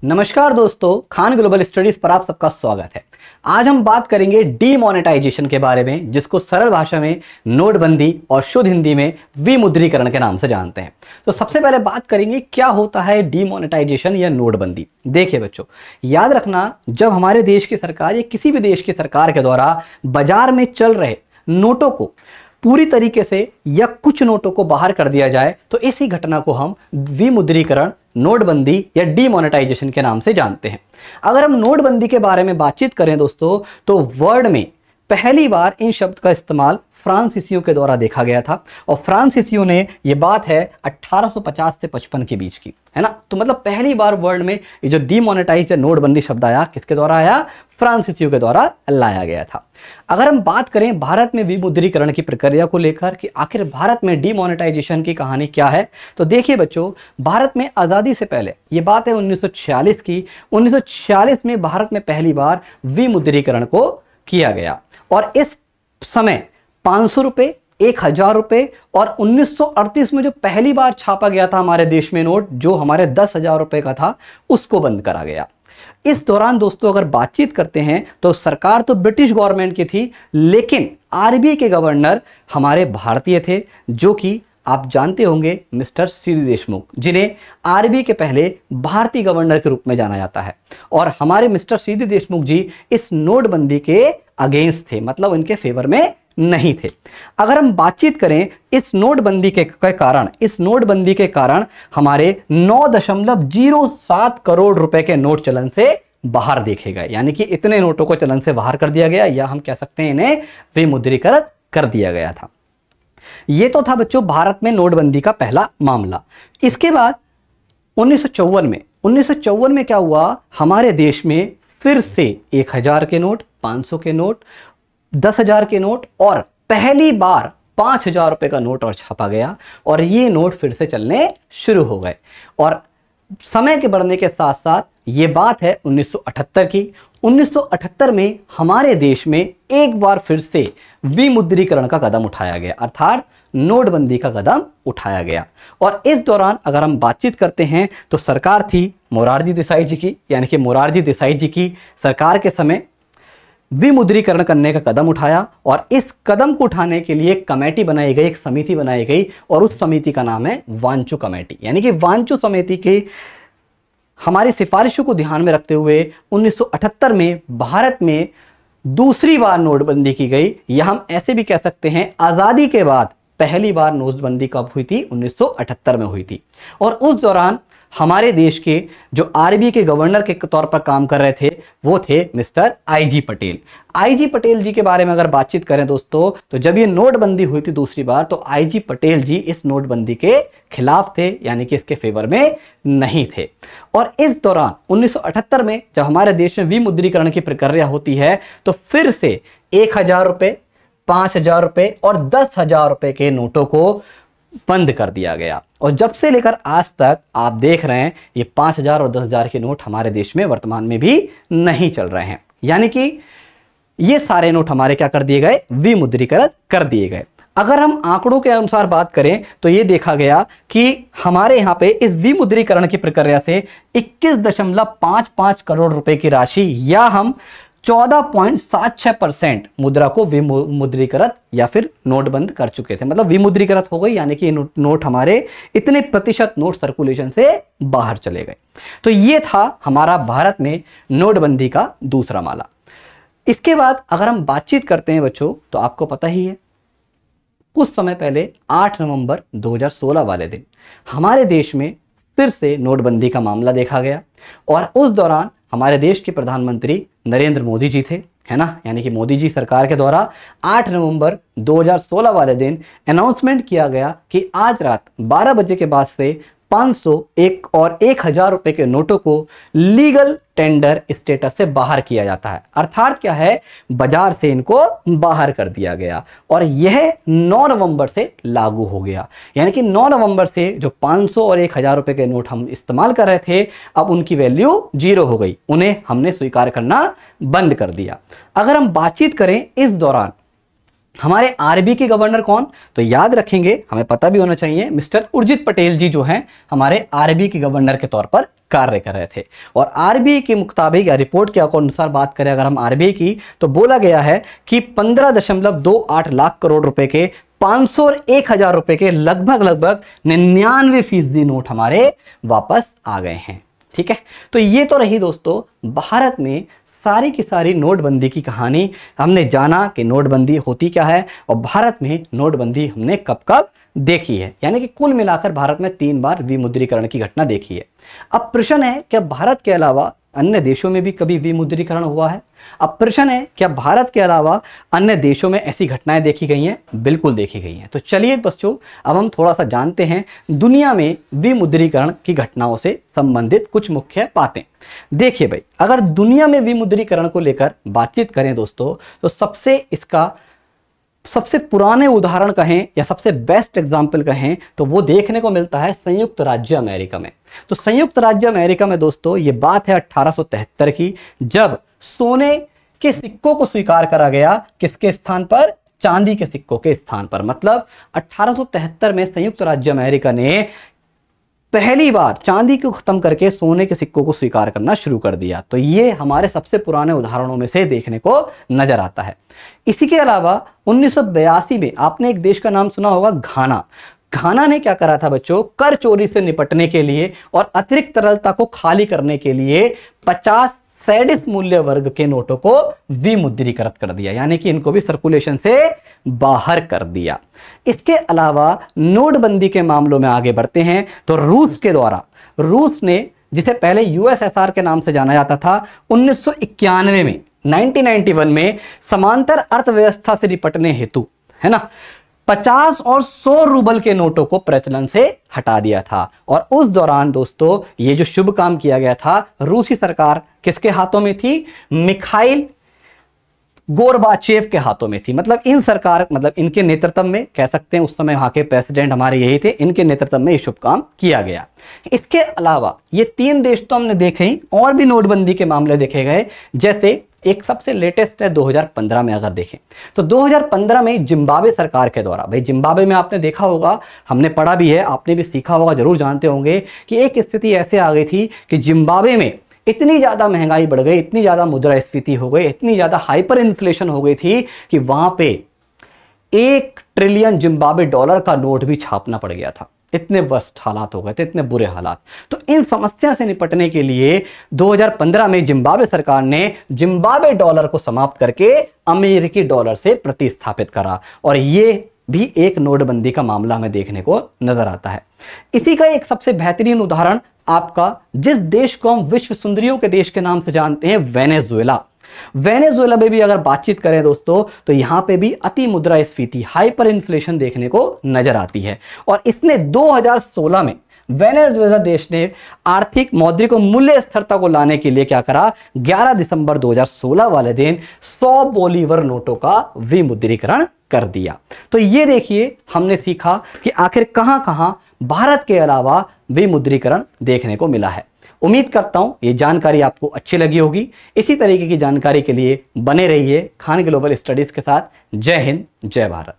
नमस्कार दोस्तों, Khan global studies पर आप सबका स्वागत है। आज हम बात करेंगे डीमोनेटाइजेशन के बारे में, जिसको सरल भाषा में नोटबंदी और शुद्ध हिंदी में विमुद्रीकरण के नाम से जानते हैं। तो सबसे पहले बात करेंगे क्या होता है डीमोनेटाइजेशन या नोटबंदी। देखिए बच्चों, याद रखना, जब हमारे देश की सरकार या किसी भी देश की सरकार के द्वारा बाजार में चल रहे नोटों को पूरी तरीके से या कुछ नोटों को बाहर कर दिया जाए तो इसी घटना को हम विमुद्रीकरण, नोटबंदी या डीमोनेटाइजेशन के नाम से जानते हैं। अगर हम नोटबंदी के बारे में बातचीत करें दोस्तों, तो वर्ल्ड में पहली बार इन शब्द का इस्तेमाल फ्रांसीसियों के द्वारा देखा गया था। और फ्रांसीसियों ने, ये बात है 1850 से 55 के बीच की, है ना। तो मतलब पहली बार वर्ल्ड में ये जो डीमोनेटाइज या नोटबंदी शब्द आया, किसके द्वारा आया? फ्रांसीसियों के द्वारा लाया गया था। अगर हम बात करें भारत में विमुद्रीकरण की प्रक्रिया को लेकर कि आखिर भारत में डीमोनेटाइजेशन की कहानी क्या है, तो देखिए बच्चों, भारत में आज़ादी से पहले, ये बात है 1946 की, 1946 में भारत में पहली बार विमुद्रीकरण को किया गया। और इस समय 500 रुपये, 1000 रुपये और 1938 में जो पहली बार छापा गया था हमारे देश में नोट, जो हमारे 10,000 रुपये का था, उसको बंद करा गया। इस दौरान दोस्तों अगर बातचीत करते हैं तो सरकार तो ब्रिटिश गवर्नमेंट की थी, लेकिन आरबीआई के गवर्नर हमारे भारतीय थे, जो कि आप जानते होंगे मिस्टर सी डी देशमुख, जिन्हें आरबीआई के पहले भारतीय गवर्नर के रूप में जाना जाता है। और हमारे मिस्टर सी डी देशमुख जी इस नोटबंदी के अगेंस्ट थे, मतलब इनके फेवर में नहीं थे। अगर हम बातचीत करें इस नोटबंदी के कारण हमारे 9.07 करोड़ रुपए के नोट चलन से बाहर देखे गए, यानी कि इतने नोटों को चलन से बाहर कर दिया गया, या हम कह सकते हैं इन्हें विमुद्रीकृत कर दिया गया था। यह तो था बच्चों भारत में नोटबंदी का पहला मामला। इसके बाद 1954 में क्या हुआ, हमारे देश में फिर से 1000 के नोट, 500 के नोट, 10,000 के नोट और पहली बार 5,000 रुपए का नोट और छापा गया। और ये नोट फिर से चलने शुरू हो गए। और समय के बढ़ने के साथ साथ ये बात है 1978 की। 1978 में हमारे देश में एक बार फिर से विमुद्रीकरण का कदम उठाया गया, अर्थात नोटबंदी का कदम उठाया गया। और इस दौरान अगर हम बातचीत करते हैं तो सरकार थी मोरारजी देसाई जी की, यानी कि मोरारजी देसाई जी की सरकार के समय विमुद्रीकरण करने का कदम उठाया। और इस कदम को उठाने के लिए एक कमेटी बनाई गई, एक समिति बनाई गई, और उस समिति का नाम है वांचू कमेटी। यानी कि वांचू समिति के हमारी सिफारिशों को ध्यान में रखते हुए 1978 में भारत में दूसरी बार नोटबंदी की गई, या हम ऐसे भी कह सकते हैं आज़ादी के बाद पहली बार नोटबंदी कब हुई थी? 1978 में हुई थी। और उस दौरान हमारे देश के जो आरबीआई के गवर्नर के तौर पर काम कर रहे थे, वो थे mister IG Patel. IG Patel ji के बारे में अगर बातचीत करें दोस्तों, तो जब ये नोटबंदी हुई थी दूसरी बार, तो आईजी पटेल जी इस नोटबंदी के खिलाफ थे, यानी कि इसके फेवर में नहीं थे। और इस दौरान 1978 में जब हमारे देश में विमुद्रीकरण की प्रक्रिया होती है, तो फिर से 1000 रुपये, 5,000 रुपये और 10,000 रुपये के नोटों को बंद कर दिया गया। और जब से लेकर आज तक आप देख रहे हैं, ये 5,000 और 10,000 के नोट हमारे देश में वर्तमान में भी नहीं चल रहे हैं, यानी कि ये सारे नोट हमारे क्या कर दिए गए? विमुद्रीकृत कर दिए गए। अगर हम आंकड़ों के अनुसार बात करें तो ये देखा गया कि हमारे यहाँ पे इस विमुद्रीकरण की प्रक्रिया से 21.55 करोड़ रुपए की राशि, या हम 14.76% मुद्रा को विमुद्रीकृत या फिर नोटबंद कर चुके थे। मतलब विमुद्रीकृत हो गई, यानी कि नोट हमारे इतने प्रतिशत नोट सर्कुलेशन से बाहर चले गए। तो ये था हमारा भारत में नोटबंदी का दूसरा माला। इसके बाद अगर हम बातचीत करते हैं बच्चों, तो आपको पता ही है कुछ समय पहले 8 नवंबर 2016 वाले दिन हमारे देश में फिर से नोटबंदी का मामला देखा गया। और उस दौरान हमारे देश के प्रधानमंत्री नरेंद्र मोदी जी थे, है ना, यानी कि मोदी जी सरकार के द्वारा 8 नवंबर 2016 वाले दिन अनाउंसमेंट किया गया कि आज रात 12 बजे के बाद से 500, 1 और 1000 रुपए के नोटों को लीगल टेंडर स्टेटस से बाहर किया जाता है। अर्थात क्या है, बाजार से इनको बाहर कर दिया गया। और यह 9 नवंबर से लागू हो गया, यानी कि 9 नवंबर से जो 500 और 1000 रुपए के नोट हम इस्तेमाल कर रहे थे, अब उनकी वैल्यू 0 हो गई, उन्हें हमने स्वीकार करना बंद कर दिया। अगर हम बातचीत करें इस दौरान हमारे आरबीआई के गवर्नर कौन? तो याद रखेंगे, हमें पता भी होना चाहिए, मिस्टर उर्जित पटेल जी जो हैं हमारे आरबीआई के गवर्नर के तौर पर कार्य कर रहे थे। और आरबीआई के मुताबिक या रिपोर्ट के अनुसार बात करें अगर हम आरबीआई की, तो बोला गया है कि 15.28 लाख करोड़ रुपए के 500 और 1000 रुपए के लगभग 99% नोट हमारे वापस आ गए हैं। ठीक है, तो ये तो रही दोस्तों भारत में सारी की सारी नोटबंदी की कहानी। हमने जाना कि नोटबंदी होती क्या है और भारत में नोटबंदी हमने कब कब देखी है, यानी कि कुल मिलाकर भारत में 3 बार विमुद्रीकरण की घटना देखी है। अब प्रश्न है क्या भारत के अलावा अन्य देशों में भी कभी विमुद्रीकरण हुआ है? अब प्रश्न है क्या भारत के अलावा अन्य देशों में ऐसी घटनाएं देखी गई हैं? बिल्कुल देखी गई हैं। तो चलिए बच्चों अब हम थोड़ा सा जानते हैं दुनिया में विमुद्रीकरण की घटनाओं से संबंधित कुछ मुख्य बातें। देखिए भाई, अगर दुनिया में विमुद्रीकरण को लेकर बातचीत करें दोस्तों, तो सबसे पुराने उदाहरण कहें या सबसे बेस्ट एग्जाम्पल कहें तो वो देखने को मिलता है संयुक्त राज्य अमेरिका में। तो संयुक्त राज्य अमेरिका में दोस्तों ये बात है 1873 की, जब सोने के सिक्कों को स्वीकार करा गया किसके स्थान पर? चांदी के सिक्कों के स्थान पर। मतलब 1873 में संयुक्त राज्य अमेरिका ने पहली बार चांदी को खत्म करके सोने के सिक्कों को स्वीकार करना शुरू कर दिया। तो ये हमारे सबसे पुराने उदाहरणों में से देखने को नजर आता है। इसी के अलावा 1982 में आपने एक देश का नाम सुना होगा, घाना। घाना ने क्या करा था बच्चों? कर चोरी से निपटने के लिए और अतिरिक्त तरलता को खाली करने के लिए 50 सैडिस मूल्य वर्ग के नोटों को विमुद्रीकृत कर दिया, यानी कि इनको भी सर्कुलेशन से बाहर कर दिया। इसके अलावा नोटबंदी के मामलों में आगे बढ़ते हैं तो रूस के द्वारा, रूस ने जिसे पहले यूएसएसआर के नाम से जाना जाता था, 1991 में 1991 में समांतर अर्थव्यवस्था से निपटने हेतु, है ना, 50 और 100 रूबल के नोटों को प्रचलन से हटा दिया था। और उस दौरान दोस्तों ये जो शुभ काम किया गया था, रूसी सरकार किसके हाथों में थी? मिखाइल गोरबाचेव के हाथों में थी। मतलब इनके नेतृत्व में, कह सकते हैं उस समय वहां के प्रेसिडेंट हमारे यही थे, इनके नेतृत्व में ये शुभ काम किया गया। इसके अलावा ये 3 देश तो हमने देखे ही, और भी नोटबंदी के मामले देखे गए। जैसे एक सबसे लेटेस्ट है 2015 में, अगर देखें तो 2015 में जिम्बाब्वे सरकार के द्वारा, भाई जिम्बाब्वे में आपने देखा होगा, हमने पढ़ा भी है, आपने भी सीखा होगा, जरूर जानते होंगे कि एक स्थिति ऐसे आ गई थी कि जिम्बाब्वे में इतनी ज्यादा महंगाई बढ़ गई, इतनी ज्यादा मुद्रास्फीति हो गई, इतनी ज्यादा हाइपर इन्फ्लेशन हो गई थी कि वहां पे 1 ट्रिलियन जिम्बाब्वे डॉलर का नोट भी छापना पड़ गया था। इतने वर्स्ट हालात हो गए थे, इतने बुरे हालात। तो इन समस्या से निपटने के लिए 2015 में जिम्बाब्वे सरकार ने जिम्बाब्वे डॉलर को समाप्त करके अमेरिकी डॉलर से प्रतिस्थापित करा, और ये भी एक नोटबंदी का मामला हमें देखने को नजर आता है। इसी का एक सबसे बेहतरीन उदाहरण आपका, जिस देश को हम विश्व सुंदरियों के देश के नाम से जानते हैं, वेनेजुएला। वेनेजुएला में भी अगर बातचीत करें दोस्तों, तो यहां पे भी अति मुद्रास्फीति, हाइपर इन्फ्लेशन देखने को नजर आती है। और इसने 2016 में वेनेजुएला देश ने आर्थिक मौद्रिक मूल्य स्थिरता को लाने के लिए क्या करा? 11 दिसंबर 2016 वाले दिन 100 बोलीवर नोटों का विमुद्रीकरण कर दिया। तो ये देखिए हमने सीखा कि आखिर कहां कहां भारत के अलावा विमुद्रीकरण देखने को मिला है। उम्मीद करता हूं ये जानकारी आपको अच्छी लगी होगी। इसी तरीके की जानकारी के लिए बने रहिए खान ग्लोबल स्टडीज के साथ। जय हिंद, जय भारत।